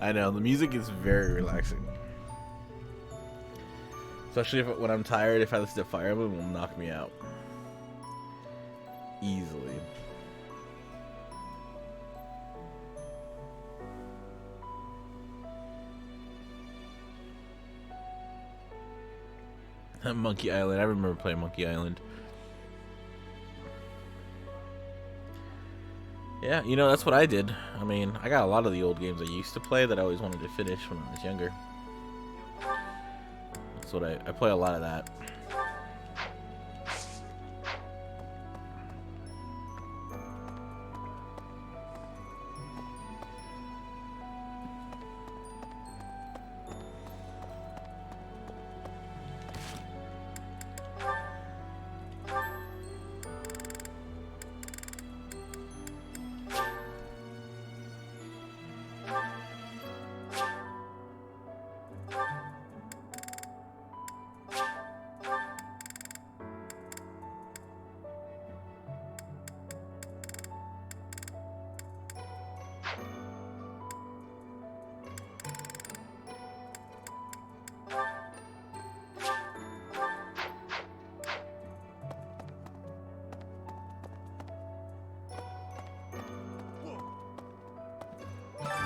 I know, the music is very relaxing. Especially when I'm tired, if I listen to Fire Emblem, it will knock me out. Easily. Monkey Island, I remember playing Monkey Island. Yeah, you know, that's what I did. I mean, I got a lot of the old games I used to play that I always wanted to finish when I was younger. That's what I play a lot of that.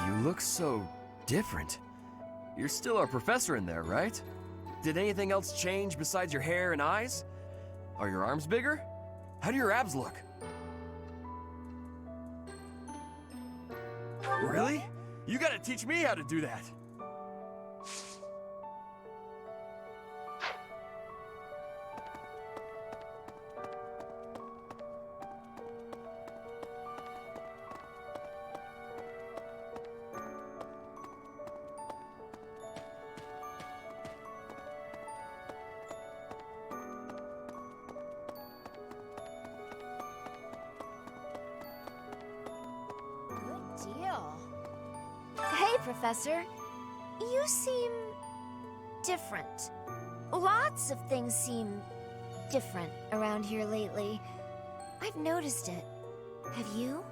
You look so different. You're still our professor in there, right? Did anything else change besides your hair and eyes? Are your arms bigger? How do your abs look? Really? You gotta teach me how to do that. Hey, Professor. You seem different. Lots of things seem different around here lately. I've noticed it. Have you?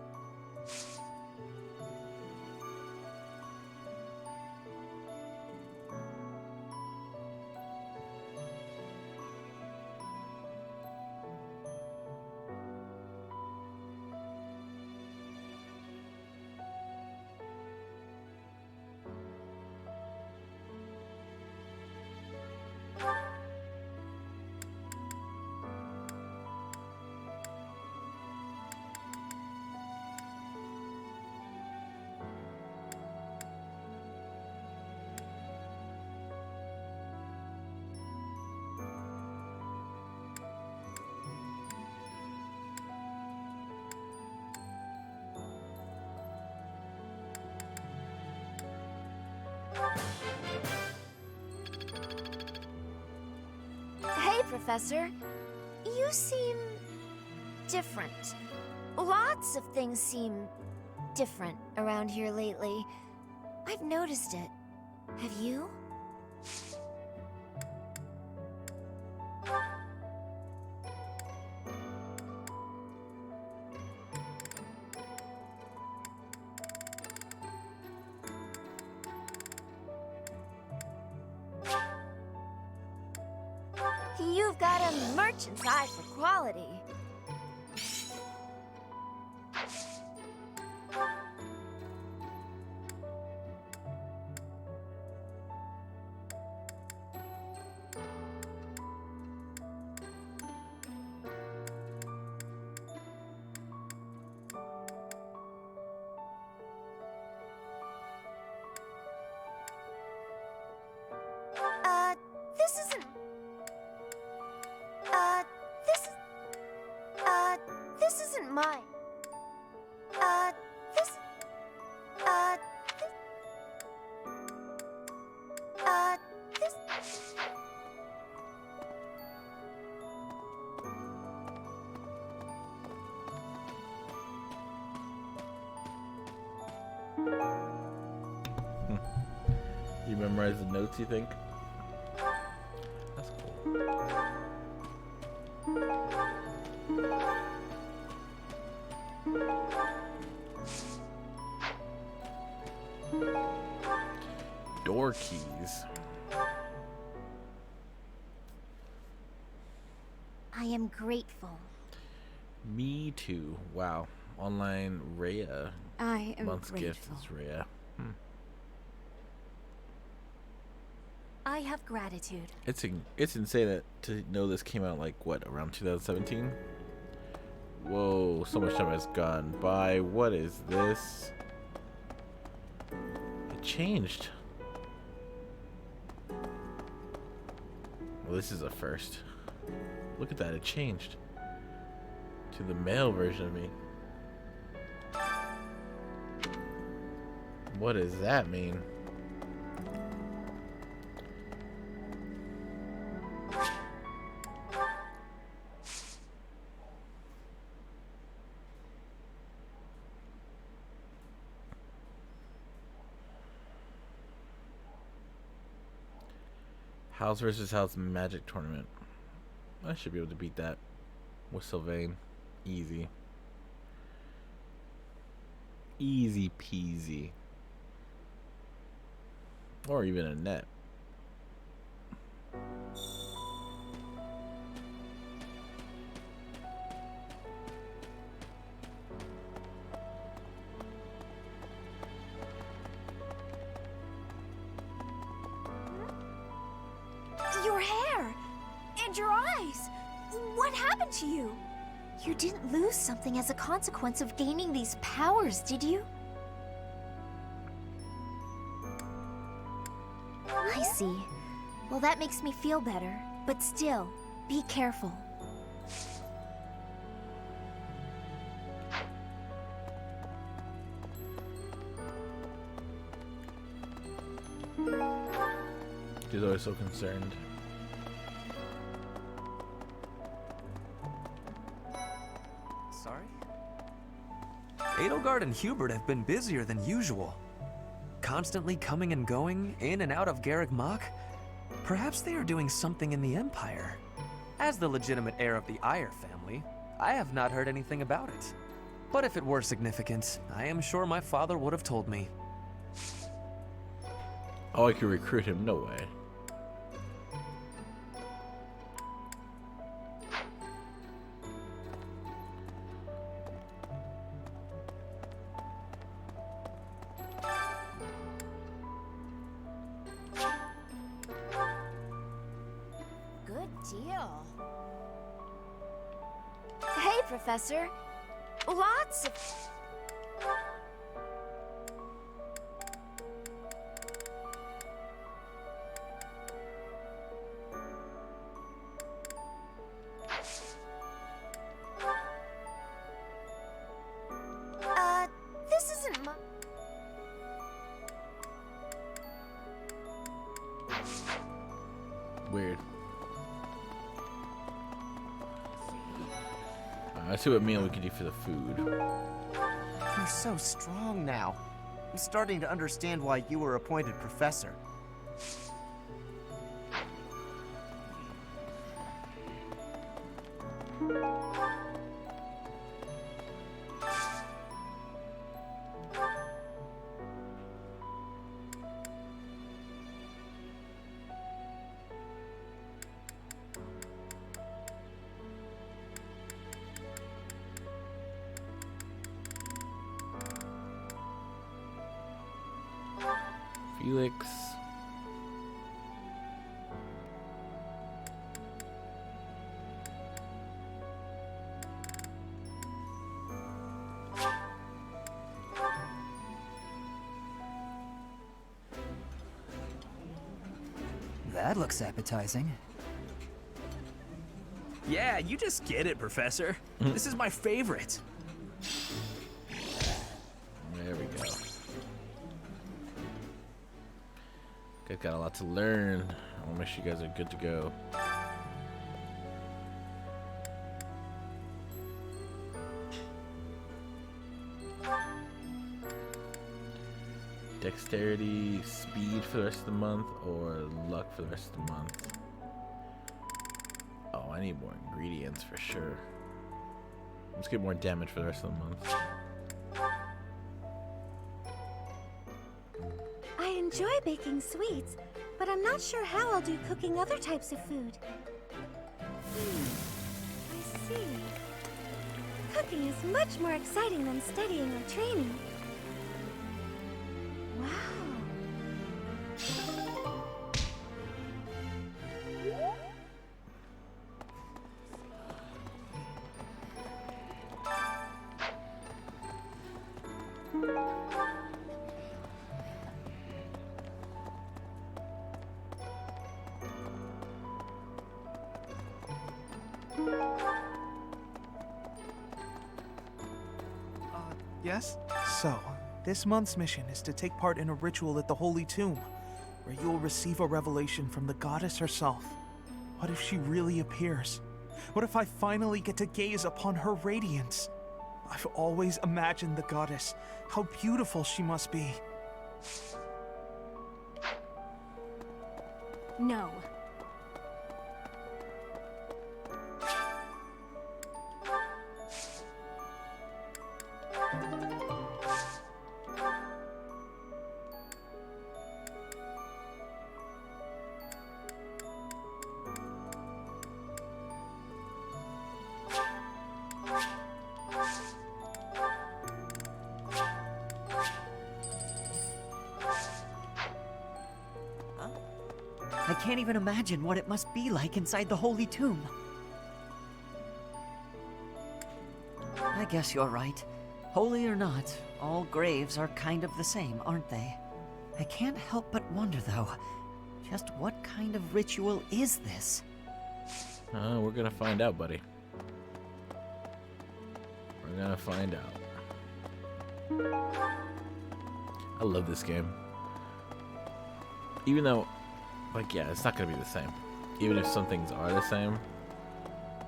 Hey, Professor. You seem different. Lots of things seem different around here lately. I've noticed it. Have you? You've got a merchant's eye for quality. This isn't... this isn't mine. This... this... You memorize the notes, you think? That's cool. Door keys. I am grateful. Me too. Wow. Online Rhea. I am Month's grateful. gift is Rhea. I have gratitude. It's insane that to know this came out like what, around 2017. Whoa, so much time has gone by. What is this? It changed. Well, this is a first. Look at that, it changed to the male version of me. What does that mean? House versus House Magic Tournament. I should be able to beat that with Sylvain. Easy. Easy peasy. Or even a net. Your hair! And your eyes! What happened to you? You didn't lose something as a consequence of gaining these powers, did you? I see. Well, that makes me feel better. But still, be careful. She's always so concerned. Sorry? Edelgard and Hubert have been busier than usual. Constantly coming and going, in and out of Garreg Mach. Perhaps they are doing something in the Empire. As the legitimate heir of the Ayer family, I have not heard anything about it. But if it were significant, I am sure my father would have told me. Oh, I could recruit him? No way. Good deal. Hey, Professor. Lots of... this isn't my... Weird. Let's see what meal we can do for the food. You're so strong now. I'm starting to understand why you were appointed professor. Felix. That looks appetizing. Yeah, you just get it, Professor. This is my favorite. There we go. Guys got a lot to learn. I want to make sure you guys are good to go. Dexterity, speed for the rest of the month, or luck for the rest of the month. Oh, I need more ingredients for sure. Let's get more damage for the rest of the month. enjoy baking sweets, but I'm not sure how I'll do cooking other types of food. I see. Cooking is much more exciting than studying or training. Wow. Yes? So, this month's mission is to take part in a ritual at the Holy Tomb, where you will receive a revelation from the goddess herself. What if she really appears? What if I finally get to gaze upon her radiance? I've always imagined the goddess, how beautiful she must be. No. I can't even imagine what it must be like inside the Holy Tomb. I guess you're right. Holy or not, all graves are kind of the same, aren't they? I can't help but wonder, though, just what kind of ritual is this? We're gonna find out, buddy. We're gonna find out. I love this game. Even though, like, yeah, it's not gonna be the same. Even if some things are the same,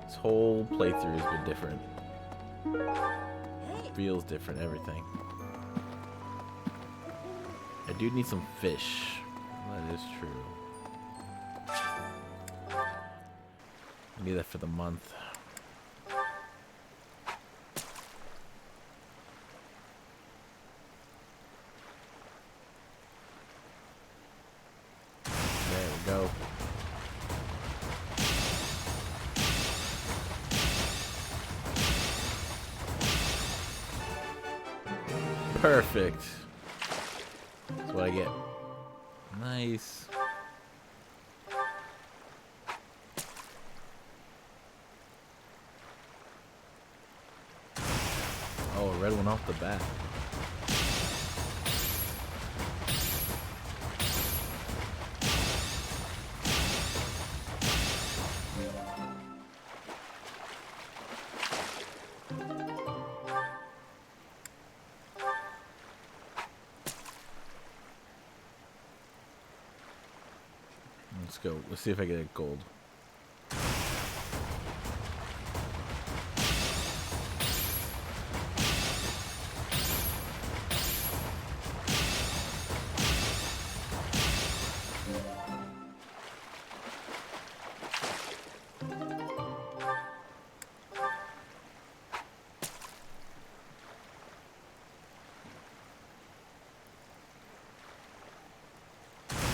this whole playthrough has been different. Feels different, everything. I do need some fish. That is true. I need that for the month. There we go. Perfect. That's what I get. Nice. Oh, a red one off the bat. Let's go. Let's see if I get a gold.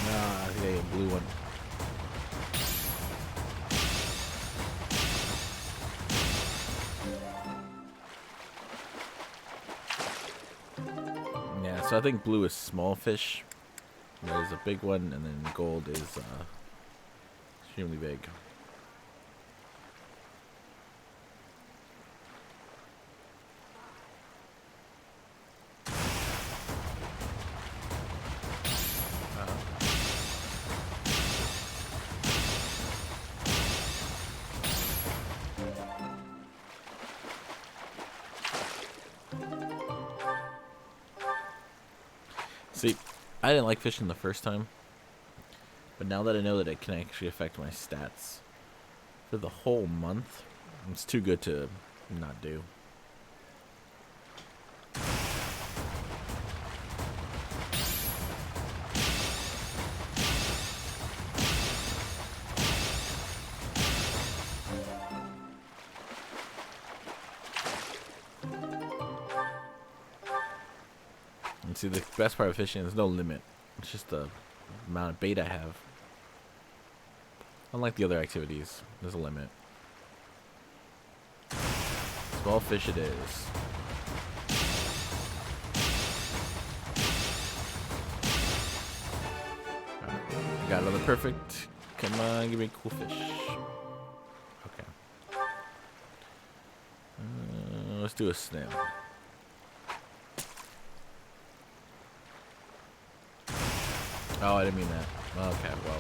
Nah, I think I get a blue one. Yeah, so I think blue is small fish. Red is a big one, and then gold is extremely big. See, I didn't like fishing the first time, but now that I know that it can actually affect my stats for the whole month, it's too good to not do. And see, the best part of fishing is no limit. It's just the amount of bait I have. Unlike the other activities, there's a limit. Small fish it is. Alright, got another perfect. Come on, give me a cool fish. Okay. Let's do a snail. Oh, I didn't mean that. Okay, well.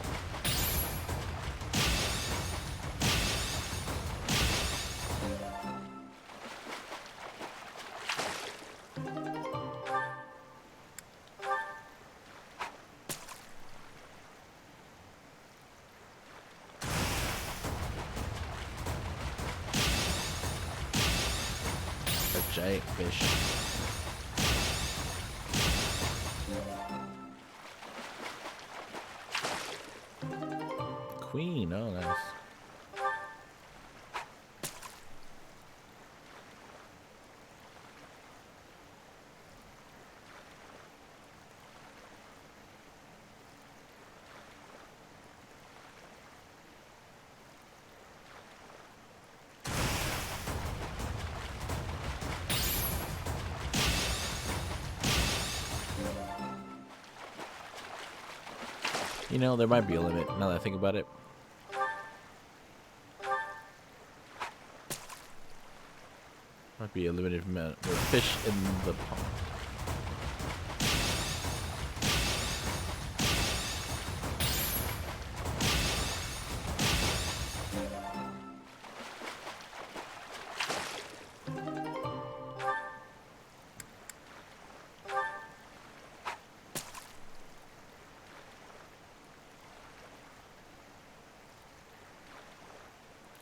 A giant fish. Queen, oh nice. You know, there might be a limit now that I think about it. Might be a limited amount of fish in the pond.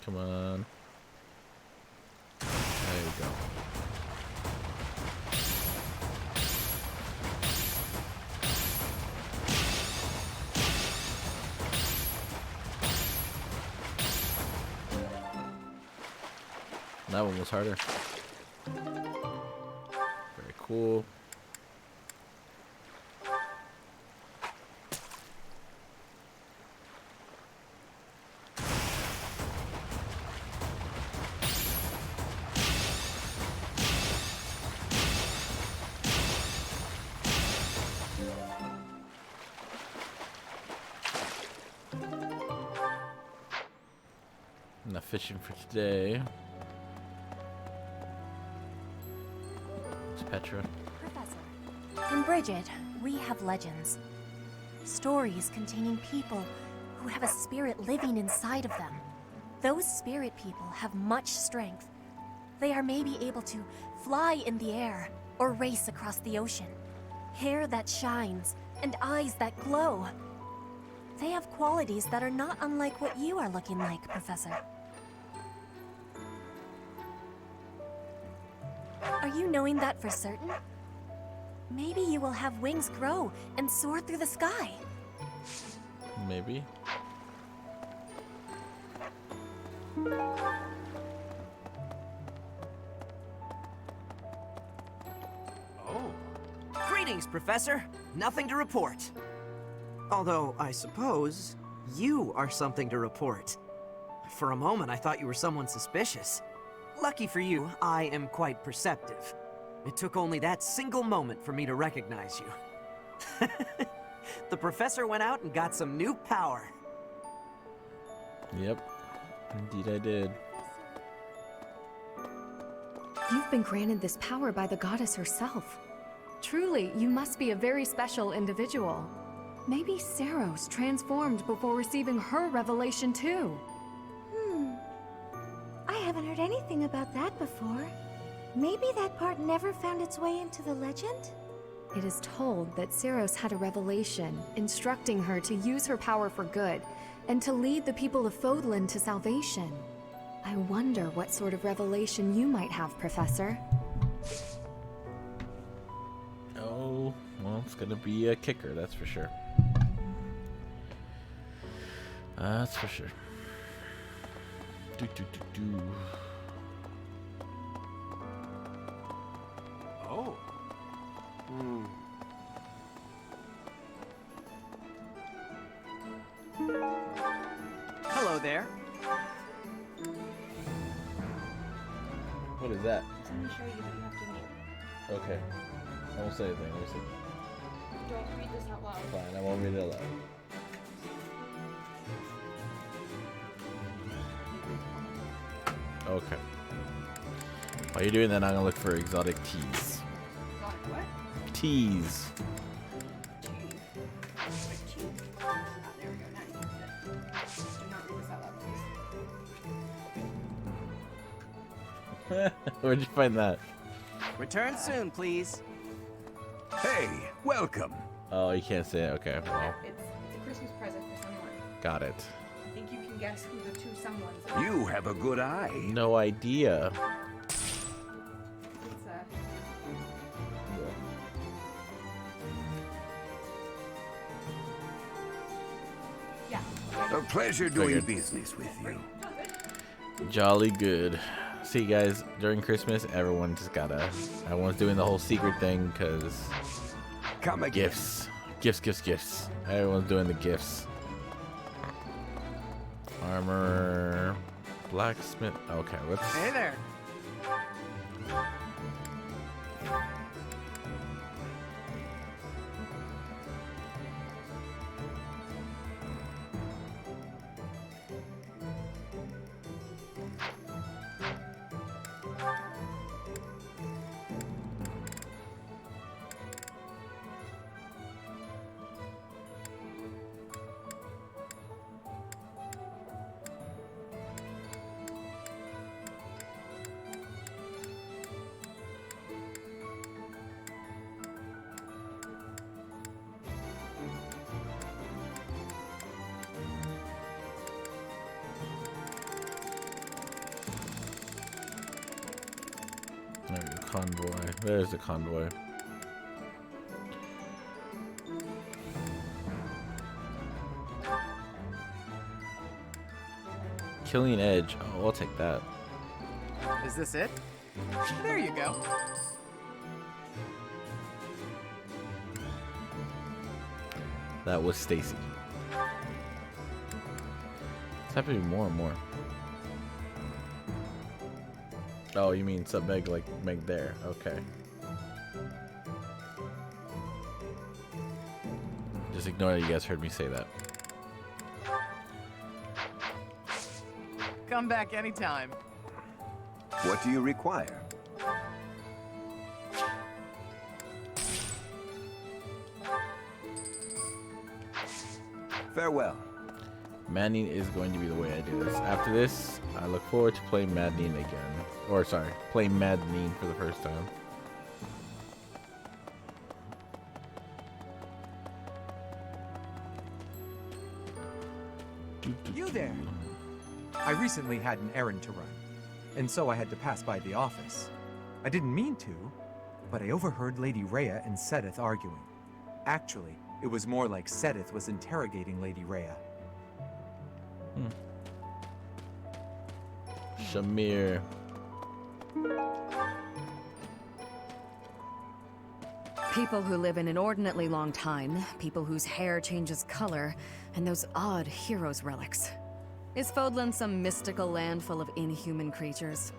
Come on. There we go. That one was harder. Very cool. Enough fishing for today. It's Petra. Professor, in Bridget, we have legends. Stories containing people who have a spirit living inside of them. Those spirit people have much strength. They are maybe able to fly in the air or race across the ocean. Hair that shines and eyes that glow. They have qualities that are not unlike what you are looking like, Professor. Are you knowing that for certain? Maybe you will have wings grow and soar through the sky. Maybe. Oh. Greetings, Professor. Nothing to report. Although, I suppose, you are something to report. For a moment, I thought you were someone suspicious. Lucky for you, I am quite perceptive. It took only that single moment for me to recognize you. The professor went out and got some new power. Yep. Indeed I did. You've been granted this power by the goddess herself. Truly, you must be a very special individual. Maybe Saros transformed before receiving her revelation too. I haven't heard anything about that before. Maybe that part never found its way into the legend? It is told that Saros had a revelation instructing her to use her power for good and to lead the people of Fodlan to salvation. I wonder what sort of revelation you might have, Professor. Oh, well, it's gonna be a kicker, that's for sure. That's for sure. Do. Oh. there. What is that? Let me show you what you have to do. Okay. I won't say anything. Let me see. Don't read this out loud. Fine, I won't read it aloud. Okay. While you're doing that, I'm gonna look for exotic teas. Exotic what? Teas. There we go. Now you can read it. Do not read this out loud, please. Where'd you find that? Return soon, please. Hey, welcome. Oh, you can't say it. Okay, well, It's a Christmas present for someone. got it. I think you can guess who the two someones are. You have a good eye. No idea. It's yeah. A pleasure doing Figured. business with you. Jolly good. See, guys, during Christmas, everyone's doing the whole secret thing because Come again. gifts. Everyone's doing the gifts. Armor, blacksmith. Okay, let's. Hey there. Convoy. There's the convoy. Killing Edge. Oh, I'll take that. Is this it? There you go. That was Stacy. It's happening more and more. Oh, you mean sub Meg like Meg there? Okay. Just ignore that you guys heard me say that. Come back anytime. What do you require? Farewell. Maddening is going to be the way I do this. After this, I look forward to playing Maddening again. Or, sorry, playing Maddening for the first time. You there! I recently had an errand to run, and so I had to pass by the office. I didn't mean to, but I overheard Lady Rhea and Sedith arguing. Actually, it was more like Sedith was interrogating Lady Rhea. Shamir. People who live an inordinately long time, people whose hair changes color, and those odd heroes' relics. Is Fodlan some mystical land full of inhuman creatures?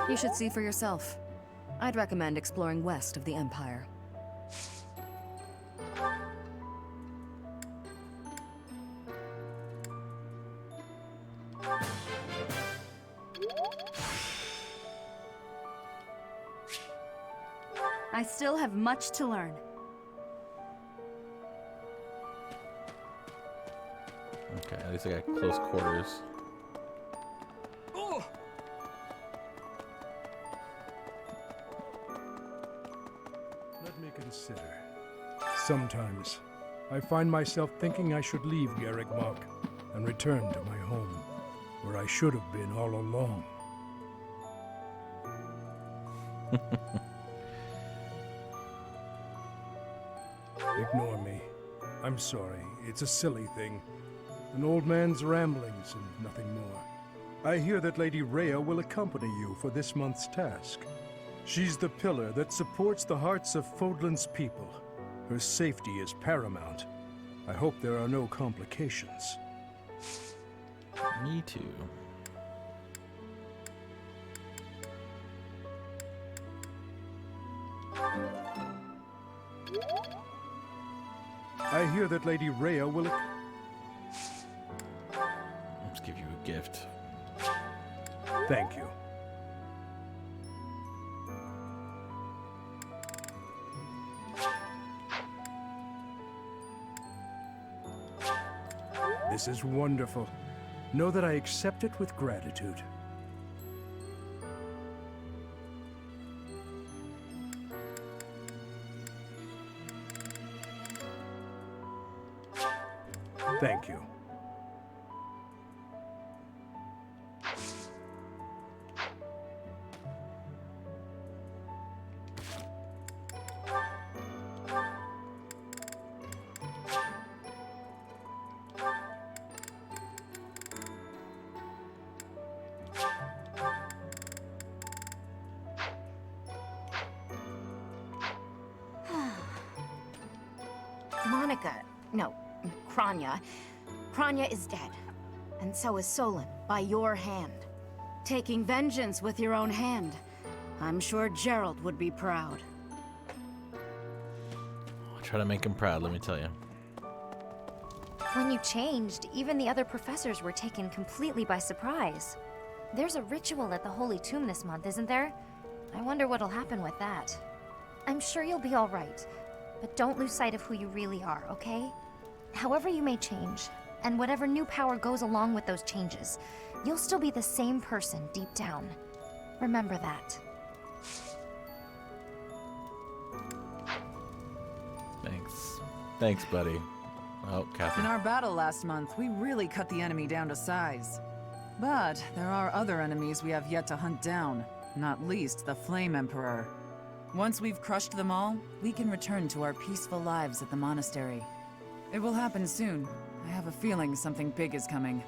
You should see for yourself. I'd recommend exploring west of the Empire. I still have much to learn. Okay, at least I got close quarters. Oh! Let me consider. Sometimes, I find myself thinking I should leave Garrick Mach and return to my home, where I should have been all along. Ignore me. I'm sorry. It's a silly thing. An old man's ramblings and nothing more. I hear that Lady Rhea will accompany you for this month's task. She's the pillar that supports the hearts of Fodlan's people. Her safety is paramount, I hope there are no complications. Me too. I hear that Lady Rhea will... Let's give you a gift. Thank you. This is wonderful. Know that I accept it with gratitude. Thank you. Kranya is dead. And so is Solon, by your hand. Taking vengeance with your own hand. I'm sure Gerald would be proud. I'll try to make him proud, let me tell you. When you changed, even the other professors were taken completely by surprise. There's a ritual at the Holy Tomb this month, isn't there? I wonder what'll happen with that. I'm sure you'll be all right, but don't lose sight of who you really are, okay? However you may change, and whatever new power goes along with those changes, you'll still be the same person deep down. Remember that. Thanks. Thanks, buddy. Oh, Catherine. In our battle last month, we really cut the enemy down to size. But there are other enemies we have yet to hunt down, not least the Flame Emperor. Once we've crushed them all, we can return to our peaceful lives at the monastery. It will happen soon. I have a feeling something big is coming.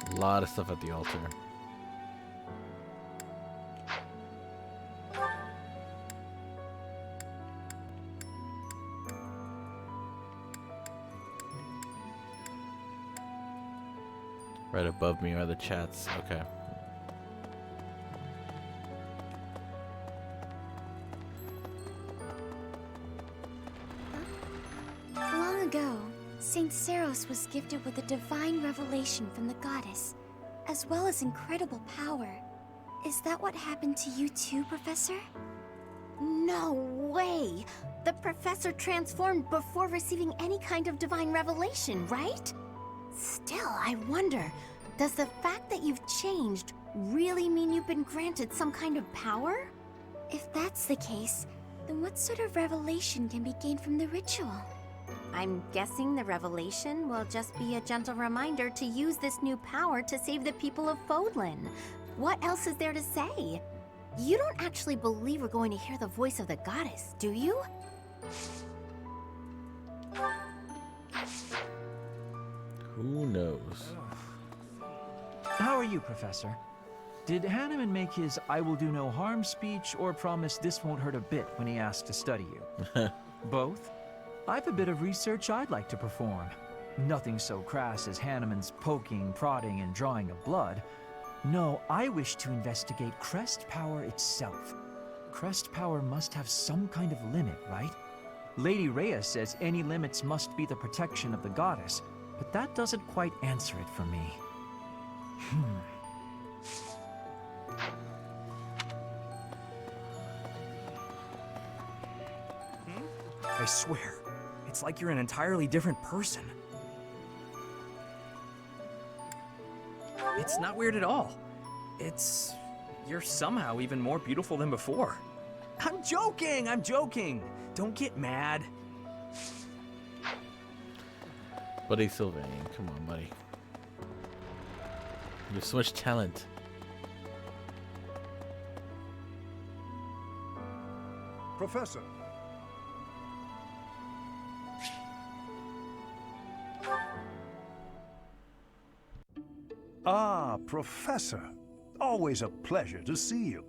A lot of stuff at the altar. Right above me are the chats. Okay. Long ago, Saint Seros was gifted with a divine revelation from the goddess, as well as incredible power. Is that what happened to you too, Professor? No way! The professor transformed before receiving any kind of divine revelation, right? Still, I wonder, does the fact that you've changed really mean you've been granted some kind of power? If that's the case, then what sort of revelation can be gained from the ritual? I'm guessing the revelation will just be a gentle reminder to use this new power to save the people of Fodlan. What else is there to say? You don't actually believe we're going to hear the voice of the goddess, do you? Who knows? How are you, Professor? Did Hanneman make his I will do no harm speech or promise this won't hurt a bit when he asked to study you? Both? I've a bit of research I'd like to perform. Nothing so crass as Hanneman's poking, prodding, and drawing of blood. No, I wish to investigate crest power itself. Crest power must have some kind of limit, right? Lady Rhea says any limits must be the protection of the goddess, but that doesn't quite answer it for me. I swear, it's like you're an entirely different person. It's not weird at all. You're somehow even more beautiful than before. I'm joking! Don't get mad. Buddy Sylvain, come on, buddy. You have so much talent. Professor. Ah, Professor. Always a pleasure to see you.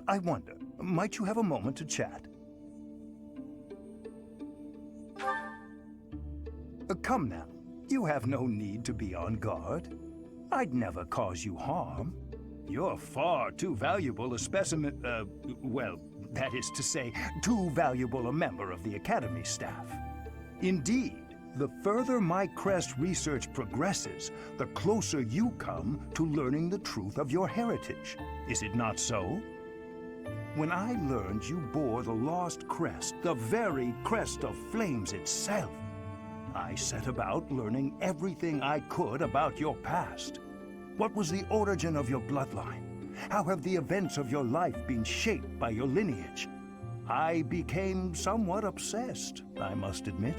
I wonder, might you have a moment to chat? Come now. You have no need to be on guard. I'd never cause you harm. You're far too valuable a specimen, well, that is to say, too valuable a member of the Academy staff. Indeed, the further my crest research progresses, the closer you come to learning the truth of your heritage. Is it not so? When I learned you bore the lost crest, the very crest of flames itself, I set about learning everything I could about your past. What was the origin of your bloodline? How have the events of your life been shaped by your lineage? I became somewhat obsessed, I must admit.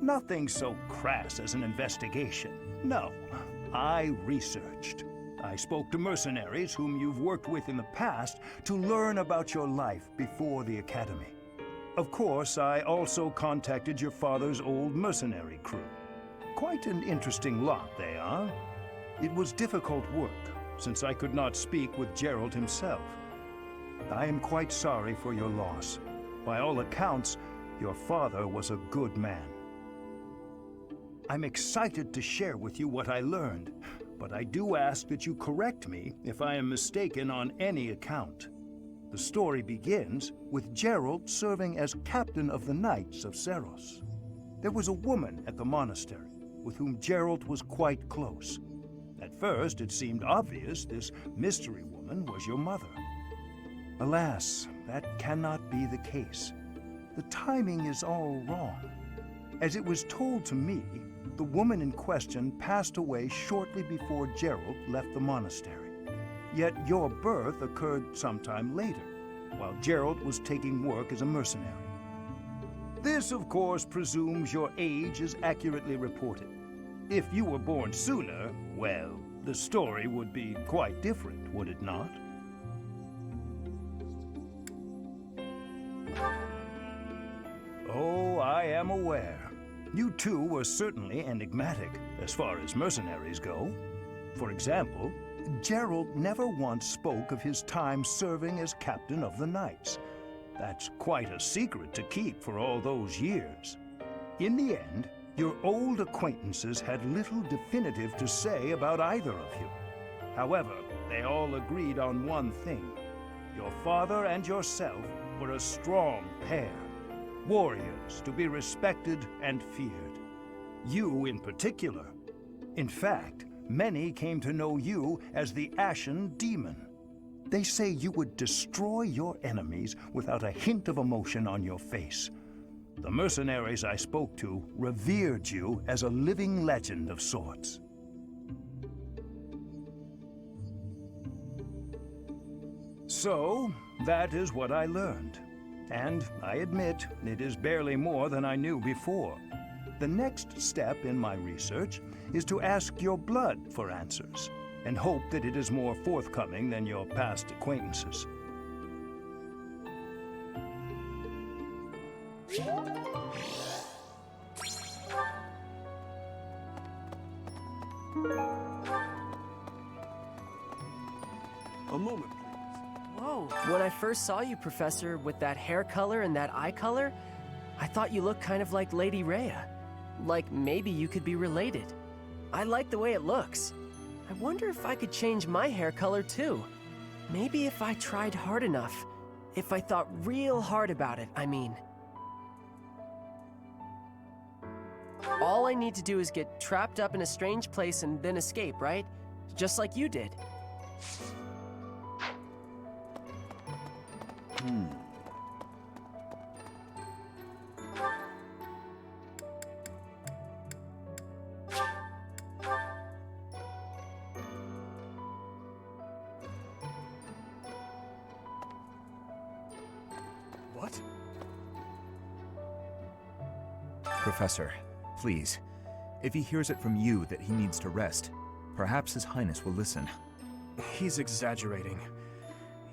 Nothing so crass as an investigation. No, I researched. I spoke to mercenaries whom you've worked with in the past to learn about your life before the Academy. Of course, I also contacted your father's old mercenary crew. Quite an interesting lot they are. It was difficult work, since I could not speak with Gerald himself. I am quite sorry for your loss. By all accounts, your father was a good man. I'm excited to share with you what I learned, but I do ask that you correct me if I am mistaken on any account. The story begins with Gerald serving as captain of the Knights of Seros. There was a woman at the monastery with whom Gerald was quite close. At first, it seemed obvious this mystery woman was your mother. Alas, that cannot be the case. The timing is all wrong. As it was told to me, the woman in question passed away shortly before Gerald left the monastery. Yet your birth occurred sometime later, while Gerald was taking work as a mercenary. This, of course, presumes your age is accurately reported. If you were born sooner, well, the story would be quite different, would it not? Oh, I am aware. You too were certainly enigmatic, as far as mercenaries go. For example, Gerald never once spoke of his time serving as captain of the Knights. That's quite a secret to keep for all those years. In the end, your old acquaintances had little definitive to say about either of you. However, they all agreed on one thing. Your father and yourself were a strong pair. Warriors to be respected and feared. You in particular. In fact, many came to know you as the Ashen Demon. They say you would destroy your enemies without a hint of emotion on your face. The mercenaries I spoke to revered you as a living legend of sorts. So, that is what I learned. And I admit, it is barely more than I knew before. The next step in my research is to ask your blood for answers, and hope that it is more forthcoming than your past acquaintances. A moment, please. Whoa, when I first saw you, Professor, with that hair color and that eye color, I thought you looked kind of like Lady Rhea. Like maybe you could be related. I like the way it looks. I wonder if I could change my hair color too. Maybe if I tried hard enough. If I thought real hard about it, I mean. All I need to do is get trapped up in a strange place and then escape, right? Just like you did. What? Professor, please, if he hears it from you that he needs to rest, perhaps His Highness will listen. He's exaggerating.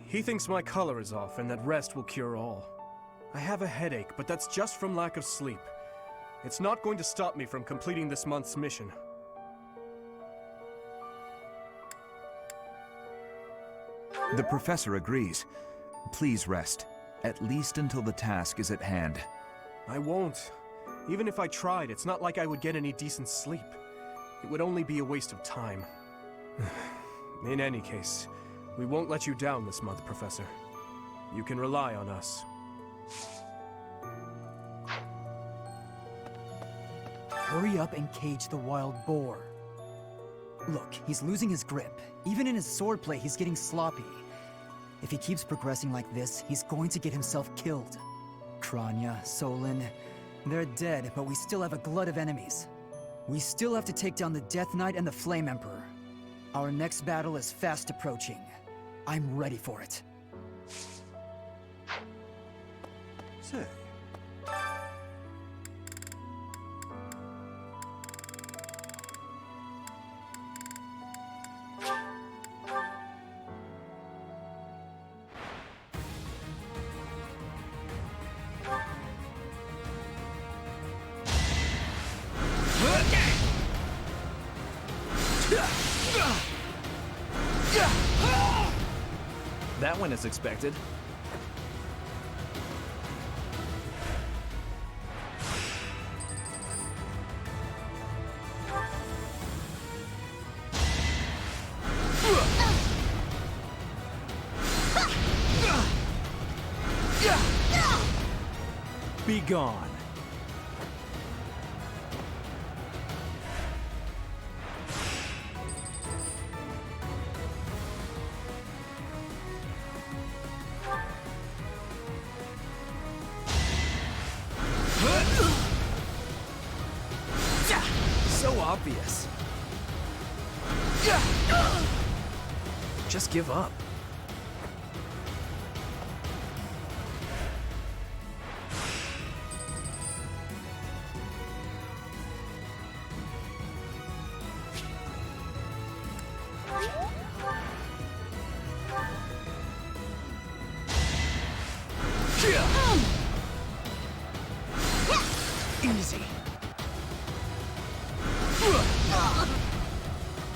He thinks my color is off and that rest will cure all. I have a headache, but that's just from lack of sleep. It's not going to stop me from completing this month's mission. The professor agrees. Please rest, at least until the task is at hand. I won't. Even if I tried, it's not like I would get any decent sleep. It would only be a waste of time. In any case, we won't let you down this month, Professor. You can rely on us. Hurry up and cage the wild boar. Look, he's losing his grip. Even in his swordplay, he's getting sloppy. If he keeps progressing like this, he's going to get himself killed. Kranya, Solon, they're dead, but we still have a glut of enemies. We still have to take down the Death Knight and the Flame Emperor. Our next battle is fast approaching. I'm ready for it. Say. That went as expected. Be gone. So obvious. Just give up. Easy.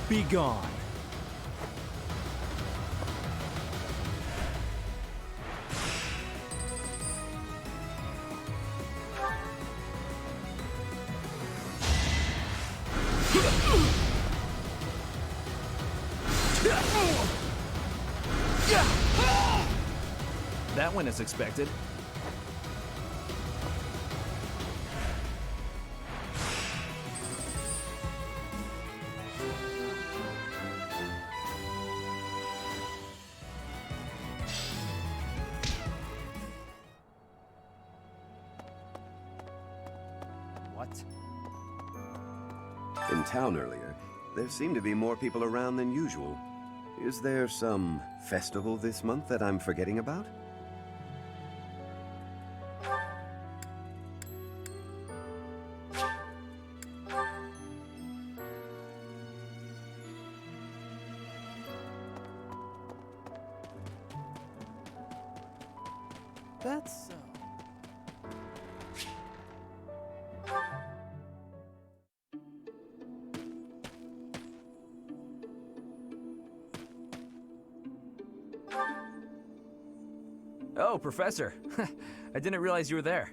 Be gone. That went as expected. What? In town earlier, there seemed to be more people around than usual. Is there some festival this month that I'm forgetting about? That's so. Oh, Professor. I didn't realize you were there.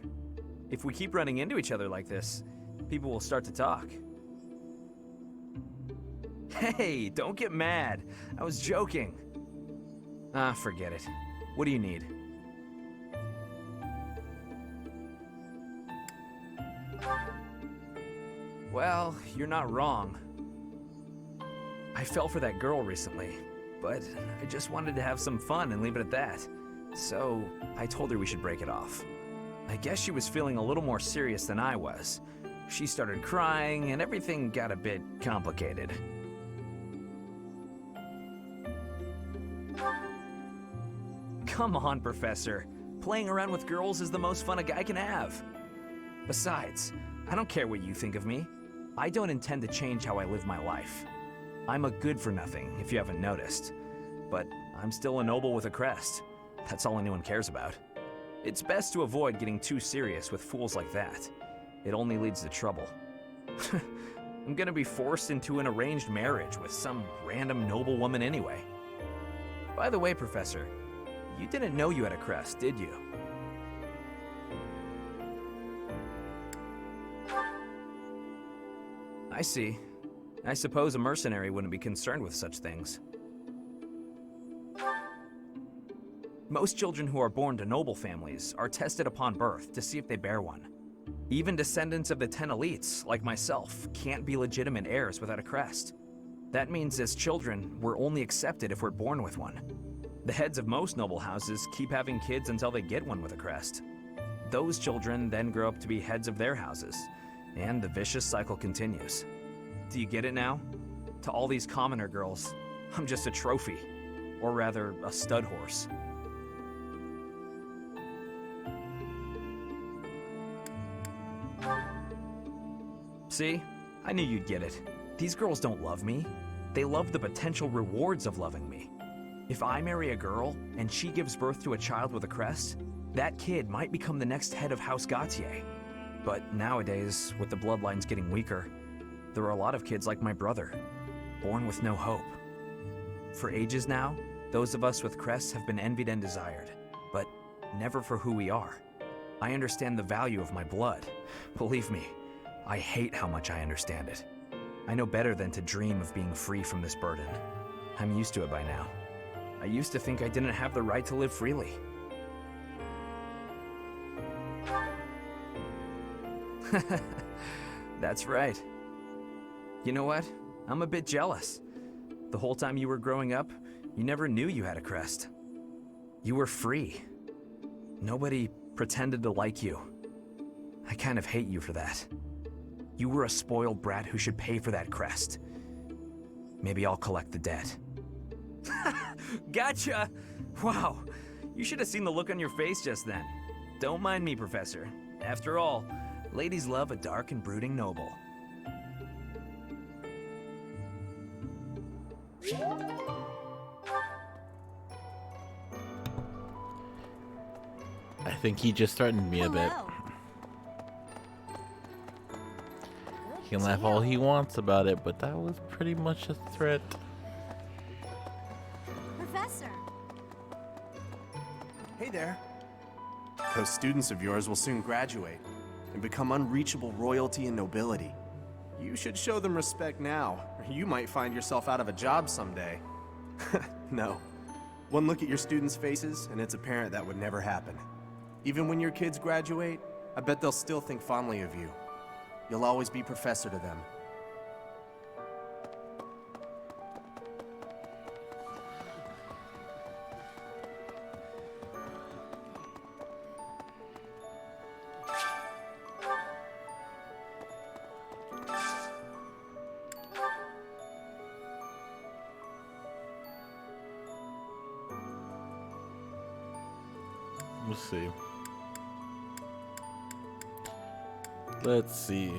If we keep running into each other like this, people will start to talk. Hey, don't get mad. I was joking. Ah, forget it. What do you need? Well, you're not wrong. I fell for that girl recently, but I just wanted to have some fun and leave it at that. So, I told her we should break it off. I guess she was feeling a little more serious than I was. She started crying, and everything got a bit complicated. Come on, Professor. Playing around with girls is the most fun a guy can have. Besides, I don't care what you think of me. I don't intend to change how I live my life. I'm a good-for-nothing, if you haven't noticed. but I'm still a noble with a crest. That's all anyone cares about. It's best to avoid getting too serious with fools like that. It only leads to trouble. I'm gonna be forced into an arranged marriage with some random noble woman anyway. By the way, Professor, you didn't know you had a crest, did you? I see. I suppose a mercenary wouldn't be concerned with such things. Most children who are born to noble families are tested upon birth to see if they bear one. Even descendants of the 10 elites, like myself, can't be legitimate heirs without a crest. That means as children, we're only accepted if we're born with one. The heads of most noble houses keep having kids until they get one with a crest. Those children then grow up to be heads of their houses, and the vicious cycle continues. Do you get it now? To all these commoner girls, I'm just a trophy, or rather, a stud horse. See? I knew you'd get it. These girls don't love me. They love the potential rewards of loving me. If I marry a girl and she gives birth to a child with a crest, that kid might become the next head of House Gautier. But nowadays, with the bloodlines getting weaker, there are a lot of kids like my brother, born with no hope. For ages now, those of us with crests have been envied and desired, but never for who we are. I understand the value of my blood. Believe me, I hate how much I understand it. I know better than to dream of being free from this burden. I'm used to it by now. I used to think I didn't have the right to live freely. That's right. You know what? I'm a bit jealous. The whole time you were growing up, you never knew you had a crest. You were free. Nobody pretended to like you. I kind of hate you for that. You were a spoiled brat who should pay for that crest. Maybe I'll collect the debt. Gotcha! Wow, you should have seen the look on your face just then. Don't mind me, Professor. After all, ladies love a dark and brooding noble. I think he just threatened me a bit. He can laugh all he wants about it, but that was pretty much a threat. Professor! Hey there. Those students of yours will soon graduate and become unreachable royalty and nobility. You should show them respect now, or you might find yourself out of a job someday. No. One look at your students' faces, and it's apparent that would never happen. Even when your kids graduate, I bet they'll still think fondly of you. You'll always be professor to them. Let's see. Let's see.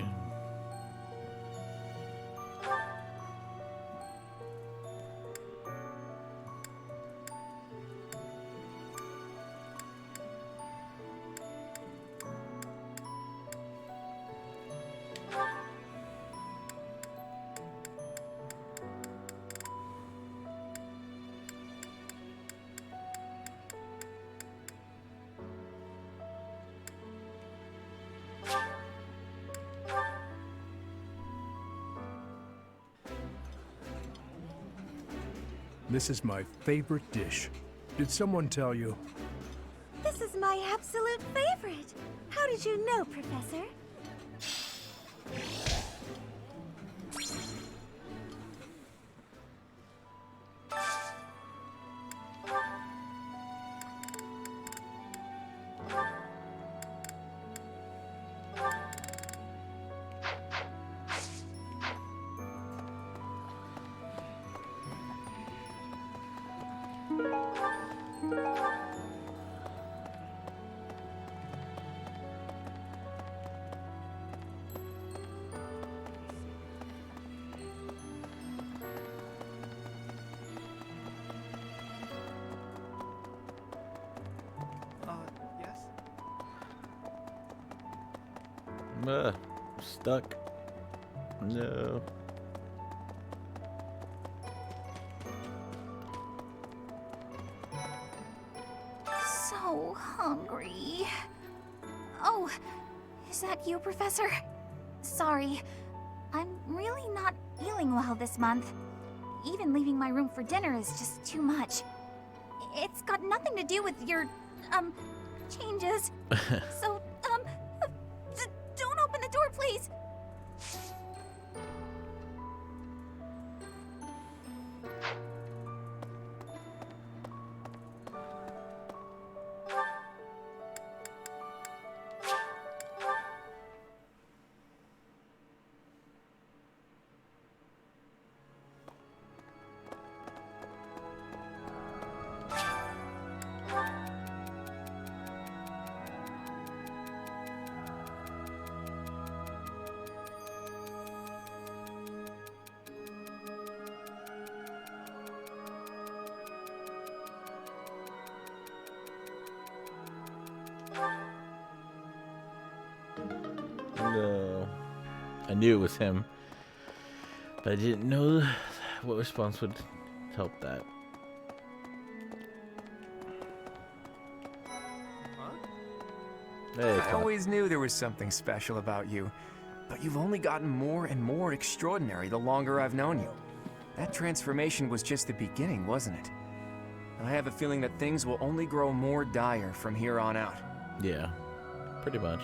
This is my favorite dish. Did someone tell you? This is my absolute favorite. How did you know, Professor? I'm stuck. No. So hungry. Oh, is that you, Professor? Sorry, I'm really not feeling well this month. Even leaving my room for dinner is just too much. It's got nothing to do with your, changes. So, don't open the door, please. No. I knew it was him, but I didn't know what response would help that. Hey, I always knew there was something special about you, but you've only gotten more and more extraordinary the longer I've known you. That transformation was just the beginning, wasn't it? I have a feeling that things will only grow more dire from here on out. Yeah, pretty much.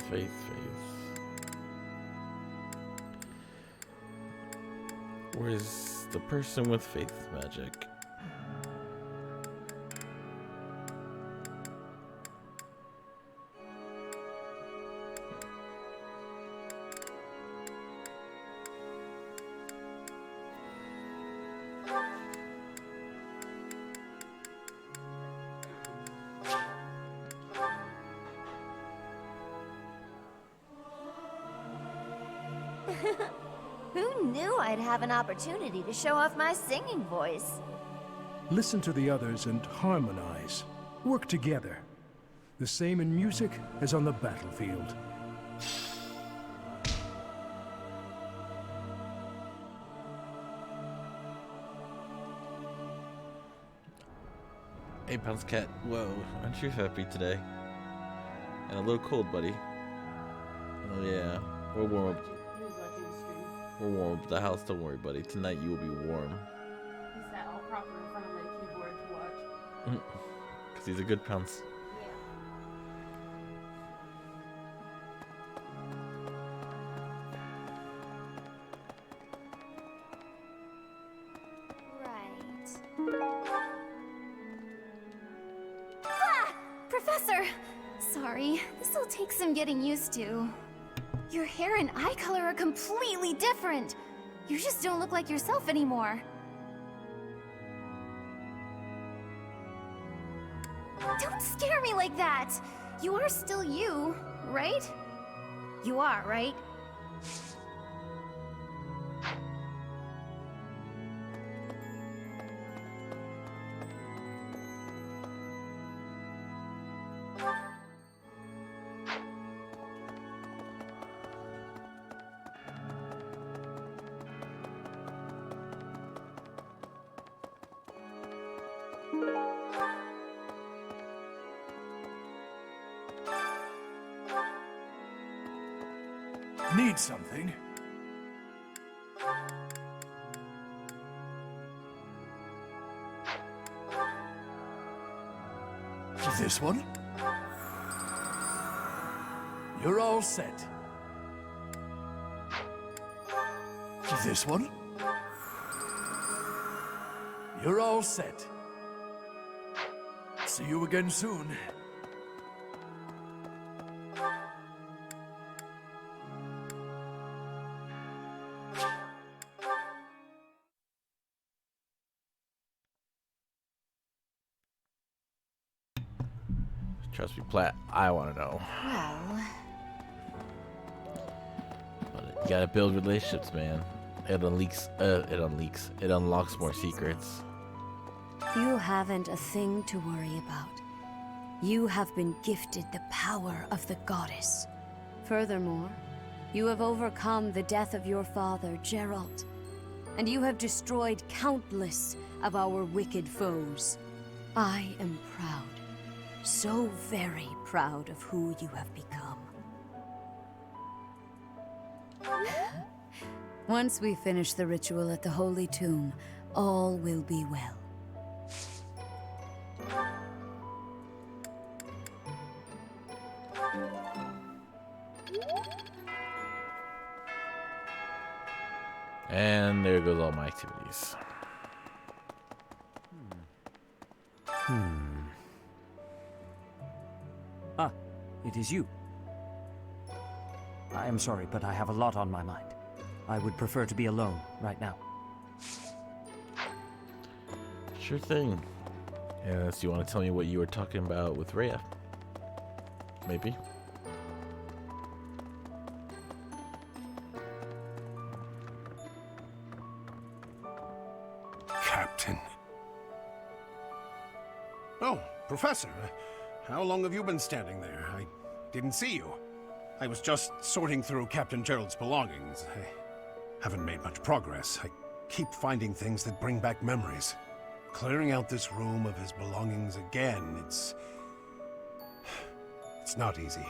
Faith. Where's the person with faith magic? Who knew I'd have an opportunity to show off my singing voice? Listen to the others and harmonize. Work together. The same in music as on the battlefield. Hey, Pounce Cat. Whoa, aren't you happy today? And a little cold, buddy. Oh yeah, we're warm up. We're warm up at the house. Don't worry, buddy. Tonight you will be warm. He sat all proper in front of my keyboard to watch. Because he's a good Pounce. Professor! Sorry, this'll take some getting used to. Your hair and eye color are completely different. You just don't look like yourself anymore. Don't scare me like that! You are still you, right? You are, right? Need something? This one? You're all set. This one? You're all set. See you again soon. Trust me, Platt. I want to know. Well... But you gotta build relationships, man. It unlocks more secrets. You haven't a thing to worry about. You have been gifted the power of the goddess. Furthermore, you have overcome the death of your father, Geralt, and you have destroyed countless of our wicked foes. I am proud, so very proud of who you have become. Once we finish the ritual at the Holy Tomb, all will be well. And there goes all my activities. Ah, it is you. I am sorry, but I have a lot on my mind. I would prefer to be alone right now. Sure thing. Unless you want to tell me what you were talking about with Rhea. Maybe. Captain. Oh, Professor. How long have you been standing there? I didn't see you. I was just sorting through Captain Gerald's belongings. I haven't made much progress. I keep finding things that bring back memories. Clearing out this room of his belongings again, it's not easy.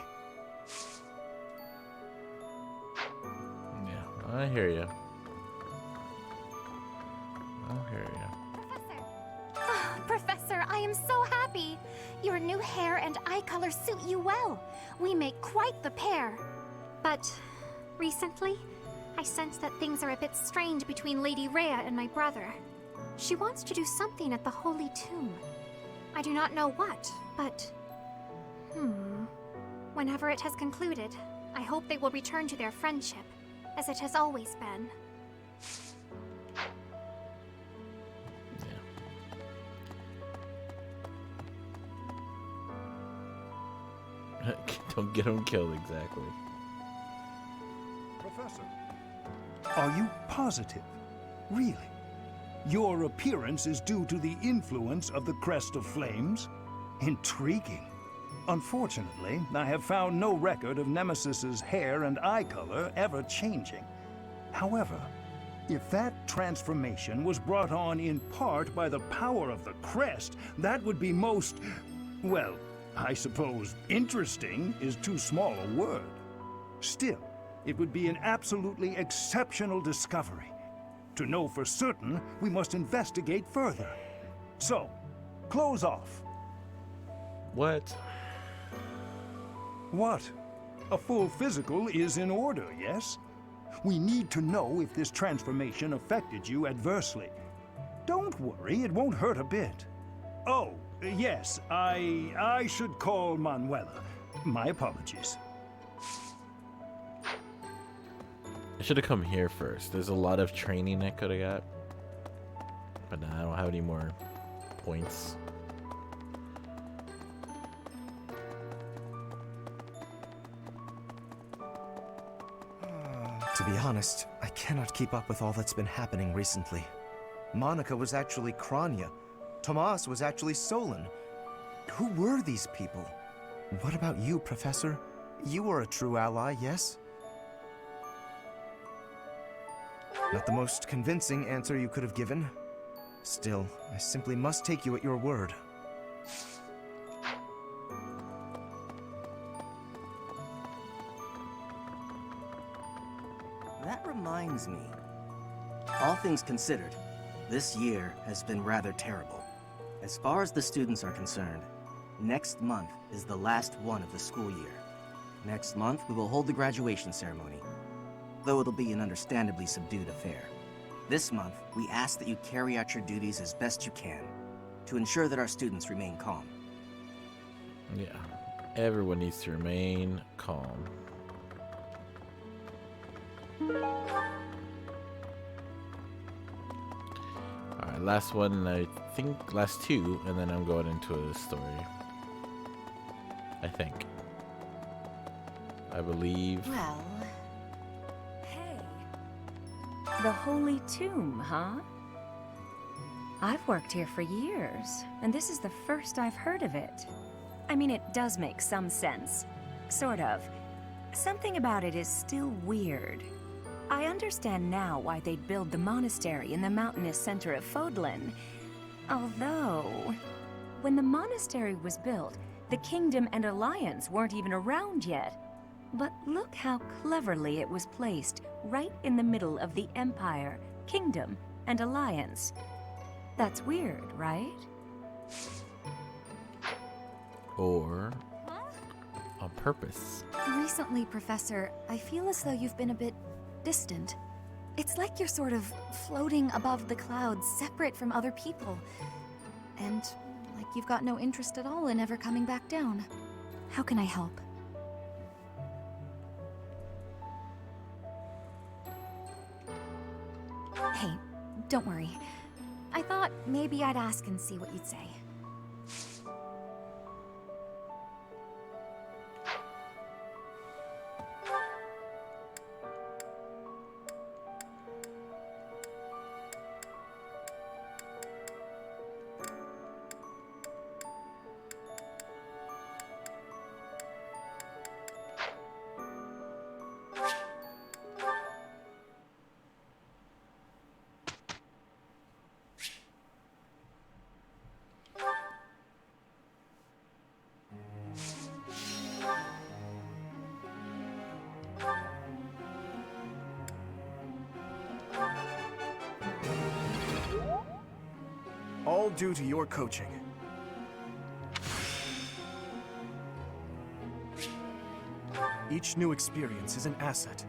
Yeah, I hear you. I hear you. Oh, Professor, I am so happy. Your new hair and eye color suit you well. We make quite the pair. But recently, I sense that things are a bit strained between Lady Rhea and my brother. She wants to do something at the Holy Tomb. I do not know what, but... Whenever it has concluded, I hope they will return to their friendship, as it has always been. Don't get him killed, exactly. Professor, are you positive? Really? Your appearance is due to the influence of the Crest of Flames? Intriguing. Unfortunately, I have found no record of Nemesis's hair and eye color ever changing. However, if that transformation was brought on in part by the power of the Crest, that would be most, well, I suppose interesting is too small a word. Still, it would be an absolutely exceptional discovery. To know for certain, we must investigate further. So, close off. What? What? A full physical is in order, yes? We need to know if this transformation affected you adversely. Don't worry, it won't hurt a bit. Oh, yes, I should call Manuela. My apologies. I should have come here first. There's a lot of training I could have got. But now I don't have any more points. To be honest, I cannot keep up with all that's been happening recently. Monica was actually Kranya. Tomas was actually Solon. Who were these people? What about you, Professor? You were a true ally, yes? Not the most convincing answer you could have given. Still, I simply must take you at your word. That reminds me. All things considered, this year has been rather terrible. As far as the students are concerned, next month is the last one of the school year. Next month, we will hold the graduation ceremony, though it'll be an understandably subdued affair. This month, we ask that you carry out your duties as best you can, to ensure that our students remain calm. Yeah, everyone needs to remain calm. Alright, last one, I think last two, and then I'm going into a story. I think. I believe. Well, hey. The Holy Tomb, huh? I've worked here for years, and this is the first I've heard of it. I mean, it does make some sense. Sort of. Something about it is still weird. I understand now why they'd build the monastery in the mountainous center of Fodlan. Although, when the monastery was built, the Kingdom and Alliance weren't even around yet. But look how cleverly it was placed, right in the middle of the Empire, Kingdom, and Alliance. That's weird, right? Or on purpose. Recently, Professor, I feel as though you've been a bit distant. It's like you're sort of floating above the clouds, separate from other people. And like you've got no interest at all in ever coming back down. How can I help? Hey, don't worry. I thought maybe I'd ask and see what you'd say. All due to your coaching. Each new experience is an asset.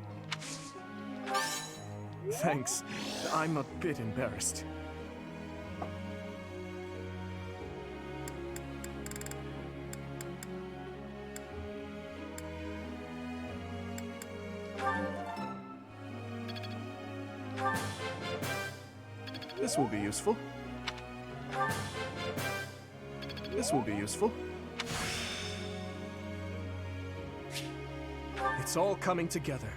Thanks. I'm a bit embarrassed. This will be useful. This will be useful. It's all coming together.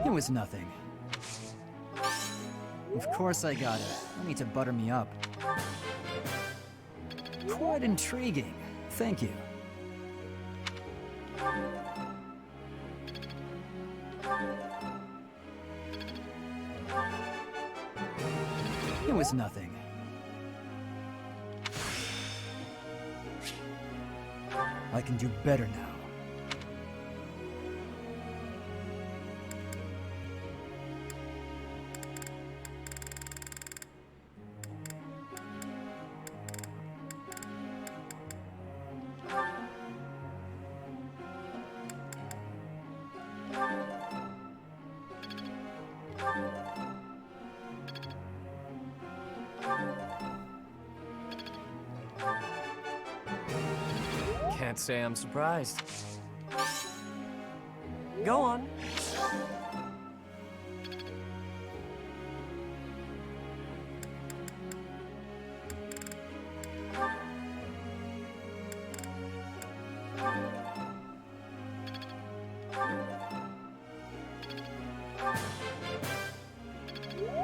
It was nothing. Of course I got it. No need to butter me up. Quite intriguing. Thank you. It was nothing. I can do better now. Can't say I'm surprised. Go on.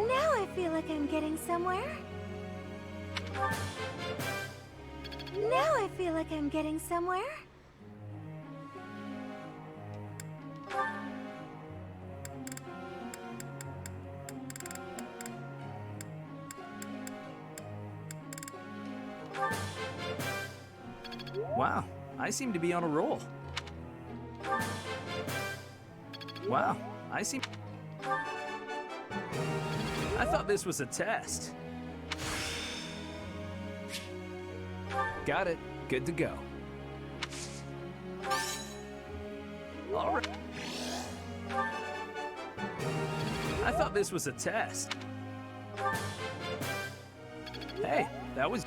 Now I feel like I'm getting somewhere. Now I feel like I'm getting somewhere. Wow, I seem to be on a roll. Wow, I seem... I thought this was a test. Got it. Good to go. All right. I thought this was a test. Hey, that was...